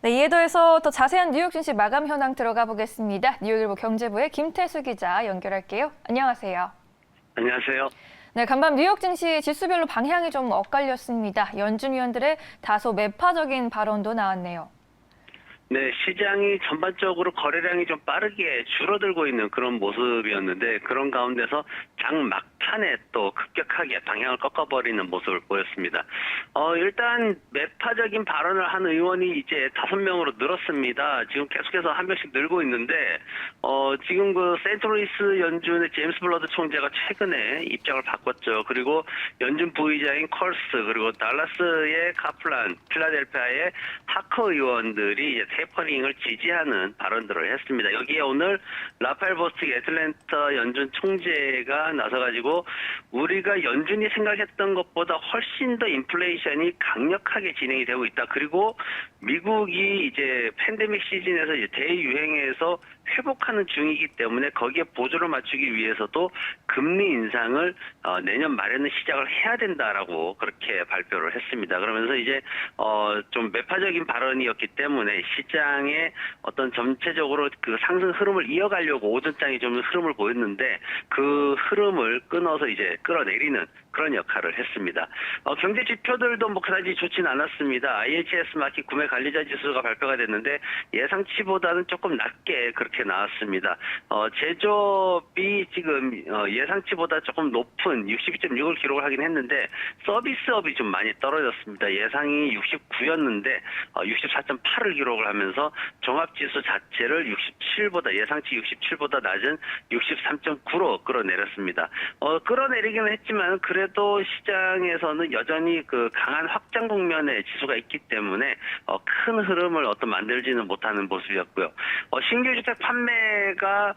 네, 이에 더해서 더 자세한 뉴욕 증시 마감 현황 들어가 보겠습니다. 뉴욕일보 경제부의 김태수 기자 연결할게요. 안녕하세요. 안녕하세요. 네, 간밤 뉴욕 증시 지수별로 방향이 좀 엇갈렸습니다. 연준 위원들의 다소 매파적인 발언도 나왔네요. 네, 시장이 전반적으로 거래량이 좀 빠르게 줄어들고 있는 그런 모습이었는데 그런 가운데서 장 막판에 또 급격하게 방향을 꺾어버리는 모습을 보였습니다. 일단 매파적인 발언을 한 의원이 이제 5명으로 늘었습니다. 지금 계속해서 한 명씩 늘고 있는데 지금 그 세인트루이스 연준의 제임스 블러드 총재가 최근에 입장을 바꿨죠. 그리고 연준 부의장인 컬스 그리고 달라스의 카플란, 필라델피아의 하커 의원들이 이제 테이퍼링을 지지하는 발언들을 했습니다. 여기에 오늘 라파엘 보스틱 애틀랜타 연준 총재가 나서가지고 우리가 연준이 생각했던 것보다 훨씬 더 인플레이션이 강력하게 진행이 되고 있다. 그리고 미국이 이제 팬데믹 시즌에서 이제 대유행에서 회복하는 중이기 때문에 거기에 보조를 맞추기 위해서도 금리 인상을 내년 말에는 시작을 해야 된다라고 그렇게 발표를 했습니다. 그러면서 이제 좀 매파적인 발언이었기 때문에 시장의 어떤 전체적으로 그 상승 흐름을 이어가려고 오전장이 좀 흐름을 보였는데 그 흐름을 끊어서 이제 끌어내리는 그런 역할을 했습니다. 경제 지표들도 뭐 그다지 좋진 않았습니다. IHS 마켓 구매 관리자 지수가 발표가 됐는데 예상치보다는 조금 낮게 그렇게 나왔습니다. 제조업이 지금 예상치보다 조금 높은 62.6을 기록을 하긴 했는데 서비스업이 좀 많이 떨어졌습니다. 예상이 69였는데 64.8을 기록을 하면서 종합지수 자체를 67보다 예상치 67보다 낮은 63.9로 끌어내렸습니다. 끌어내리기는 했지만 그래도 시장에서는 여전히 그 강한 확장 국면의 지수가 있기 때문에 큰 흐름을 만들지는 못하는 모습이었고요. 신규 주택 판매가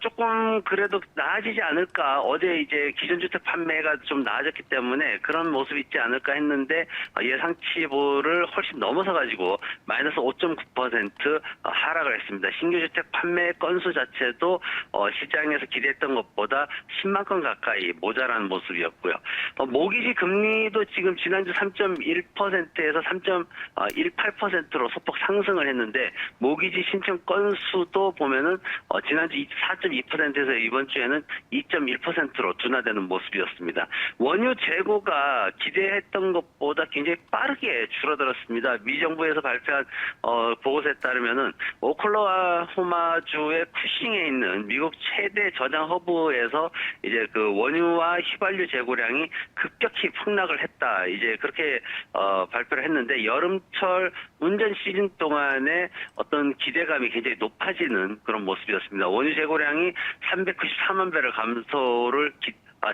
조금 그래도 나아지지 않을까. 어제 이제 기존 주택 판매가 좀 나아졌기 때문에 그런 모습이 있지 않을까 했는데 예상치보를 훨씬 넘어서 가지고 마이너스 5.9% 하락을 했습니다. 신규 주택 판매 건수 자체도 시장에서 기대했던 것보다 10만 건 가까이 모자란 모습이었고요. 모기지 금리도 지금 지난주 3.1%에서 3.18%로 소폭 상승을 했는데 모기지 신청 건수도 보면은 지난주 4.2%에서 이번 주에는 2.1%로 둔화되는 모습이었습니다. 원유 재고가 기대했던 것보다 굉장히 빠르게 줄어들었습니다. 미 정부에서 발표한 보고서에 따르면은 오클라호마주의 쿠싱에 있는 미국 최대 저장 허브에서 이제 그 원유와 휘발유 재고량이 급격히 폭락을 했다. 이제 그렇게 발표를 했는데 여름철 운전 시즌 동안에 어떤 기대감이 굉장히 높아지는 그런 모습이었습니다. 원유 재고량이 394만 배럴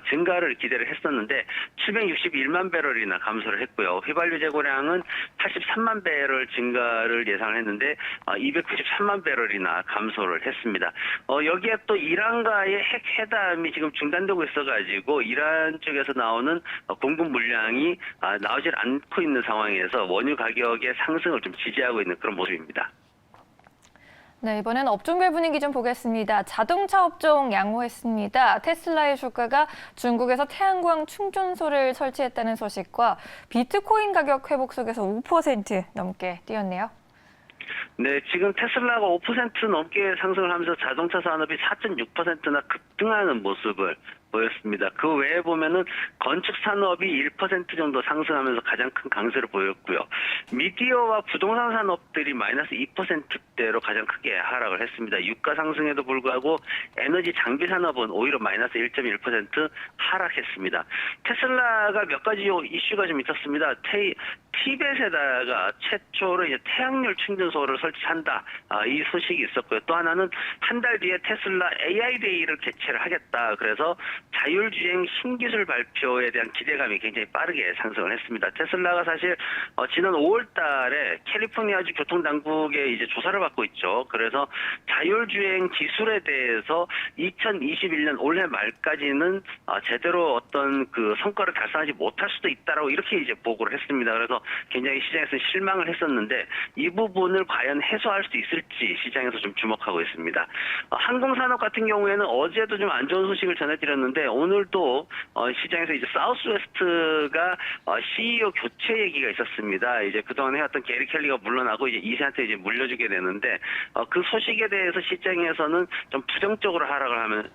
증가를 기대를 했었는데 761만 배럴이나 감소를 했고요. 휘발유 재고량은 83만 배럴 증가를 예상을 했는데 293만 배럴이나 감소를 했습니다. 여기에 또 이란과의 핵 회담이 지금 중단되고 있어가지고 이란 쪽에서 나오는 공급 물량이 나오질 않고 있는 상황에서 원유 가격의 상승을 좀 지지하고 있는 그런 모습입니다. 네, 이번엔 업종별 분위기 좀 보겠습니다. 자동차 업종 양호했습니다. 테슬라의 주가가 중국에서 태양광 충전소를 설치했다는 소식과 비트코인 가격 회복 속에서 5% 넘게 뛰었네요. 네, 지금 테슬라가 5% 넘게 상승을 하면서 자동차 산업이 4.6%나 급등하는 모습을 보였습니다. 그 외에 보면은 건축 산업이 1% 정도 상승하면서 가장 큰 강세를 보였고요. 미디어와 부동산 산업들이 마이너스 2%대로 가장 크게 하락을 했습니다. 유가 상승에도 불구하고 에너지 장비 산업은 오히려 마이너스 1.1% 하락했습니다. 테슬라가 몇 가지 이슈가 좀 있었습니다. 티벳에다가 최초로 이제 태양열 충전소를 설치한다. 이 소식이 있었고요. 또 하나는 한 달 뒤에 테슬라 AI 데이를 개최를 하겠다. 그래서 자율주행 신기술 발표에 대한 기대감이 굉장히 빠르게 상승을 했습니다. 테슬라가 사실 지난 5월 달에 캘리포니아주 교통당국에 이제 조사를 받고 있죠. 그래서 자율주행 기술에 대해서 2021년 올해 말까지는 제대로 어떤 그 성과를 달성하지 못할 수도 있다라고 이렇게 이제 보고를 했습니다. 그래서 굉장히 시장에서 실망을 했었는데 이 부분을 과연 해소할 수 있을지 시장에서 좀 주목하고 있습니다. 항공산업 같은 경우에는 어제도 좀 안 좋은 소식을 전해드렸는데 가운데 오늘도 시장에서 이제 사우스웨스트가 CEO 교체 얘기가 있었습니다. 이제 그동안 해왔던 게리 켈리가 물러나고 이제 이세한테 이제 물려주게 되는데 그 소식에 대해서 시장에서는 좀 부정적으로 하락을 하면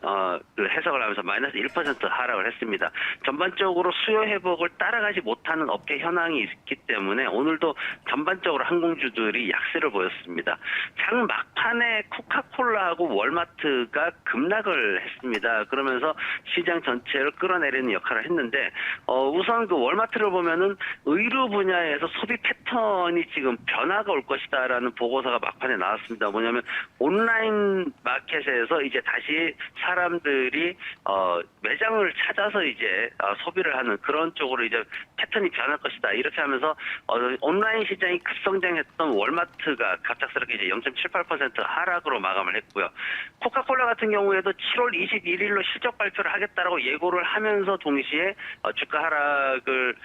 그 해석을 하면서 마이너스 1% 하락을 했습니다. 전반적으로 수요 회복을 따라가지 못하는 업계 현황이 있기 때문에 오늘도 전반적으로 항공주들이 약세를 보였습니다. 장 막판에 코카콜라하고 월마트가 급락을 했습니다. 그러면서 시장 전체를 끌어내리는 역할을 했는데 우선 그 월마트를 보면은 의류 분야에서 소비 패턴이 지금 변화가 올 것이다라는 보고서가 막판에 나왔습니다. 뭐냐면 온라인 마켓에서 이제 다시 사람들이 매장을 찾아서 이제 소비를 하는 그런 쪽으로 이제 패턴이 변할 것이다. 이렇게 하면서 온라인 시장이 급성장했던 월마트가 갑작스럽게 이제 0.78% 하락으로 마감을 했고요. 코카콜라 같은 경우에도 7월 21일로 실적 발표를 하겠다라고 예고를 하면서 동시에 주가 하락을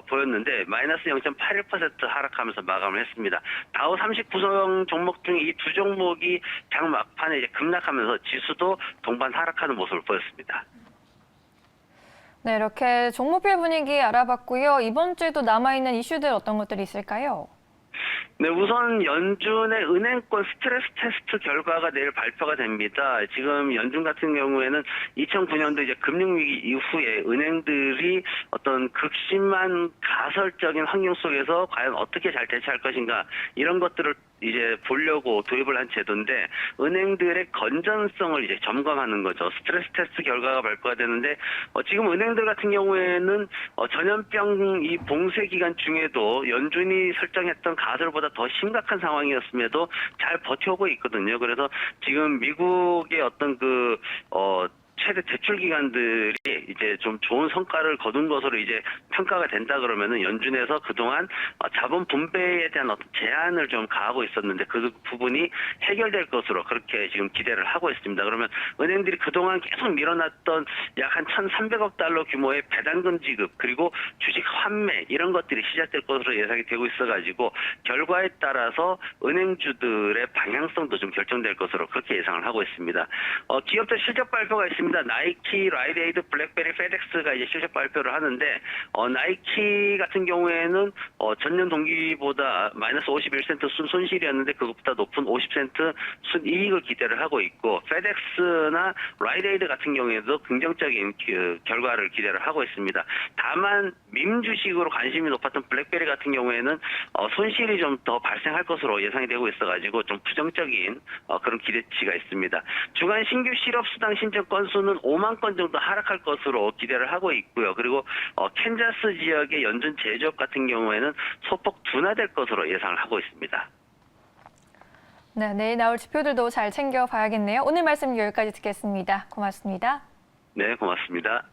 보였는데 마이너스 0.81% 하락하면서 마감을 했습니다. 다우 39성 종목 중에 이 두 종목이 장 막판에 이제 급락하면서 지수도 동반 하락하는 모습을 보였습니다. 네, 이렇게 종목별 분위기 알아봤고요. 이번 주에도 남아있는 이슈들 어떤 것들이 있을까요? 네, 우선 연준의 은행권 스트레스 테스트 결과가 내일 발표가 됩니다. 지금 연준 같은 경우에는 2009년도 이제 금융위기 이후에 은행들이 어떤 극심한 가설적인 환경 속에서 과연 어떻게 잘 대처할 것인가 이런 것들을 이제 보려고 도입을 한 제도인데 은행들의 건전성을 이제 점검하는 거죠. 스트레스 테스트 결과가 발표가 되는데 지금 은행들 같은 경우에는 전염병 이 봉쇄 기간 중에도 연준이 설정했던 가설보다 더 심각한 상황이었음에도 잘 버텨오고 있거든요. 그래서 지금 미국의 어떤 최대 대출 기관들이 이제 좀 좋은 성과를 거둔 것으로 이제 평가가 된다 그러면은 연준에서 그동안 자본 분배에 대한 어떤 제한을 좀 가하고 있었는데 그 부분이 해결될 것으로 그렇게 지금 기대를 하고 있습니다. 그러면 은행들이 그동안 계속 밀어놨던 약 한 1,300억 달러 규모의 배당금 지급 그리고 주식 환매 이런 것들이 시작될 것으로 예상이 되고 있어가지고 결과에 따라서 은행주들의 방향성도 좀 결정될 것으로 그렇게 예상을 하고 있습니다. 기업들 실적 발표가 있습니다. 나이키, 라이드에이드, 블랙베리, 페덱스가 이제 실적 발표를 하는데 나이키 같은 경우에는 전년 동기보다 마이너스 51센트 순손실이었는데 그것보다 높은 50센트 순이익을 기대를 하고 있고 페덱스나 라이드에이드 같은 경우에도 긍정적인 결과를 기대를 하고 있습니다. 다만 밈 주식으로 관심이 높았던 블랙베리 같은 경우에는 손실이 좀 더 발생할 것으로 예상이 되고 있어가지고 좀 부정적인 그런 기대치가 있습니다. 주간 신규 실업수당 신청 건수는 5만 건 정도 하락할 것으로 기대를 하고 있고요. 그리고 캔자스 지역의 연준 제조업 같은 경우에는 소폭 둔화될 것으로 예상을 하고 있습니다. 네, 내일 나올 지표들도 잘 챙겨봐야겠네요. 오늘 말씀 여기까지 듣겠습니다. 고맙습니다. 네, 고맙습니다.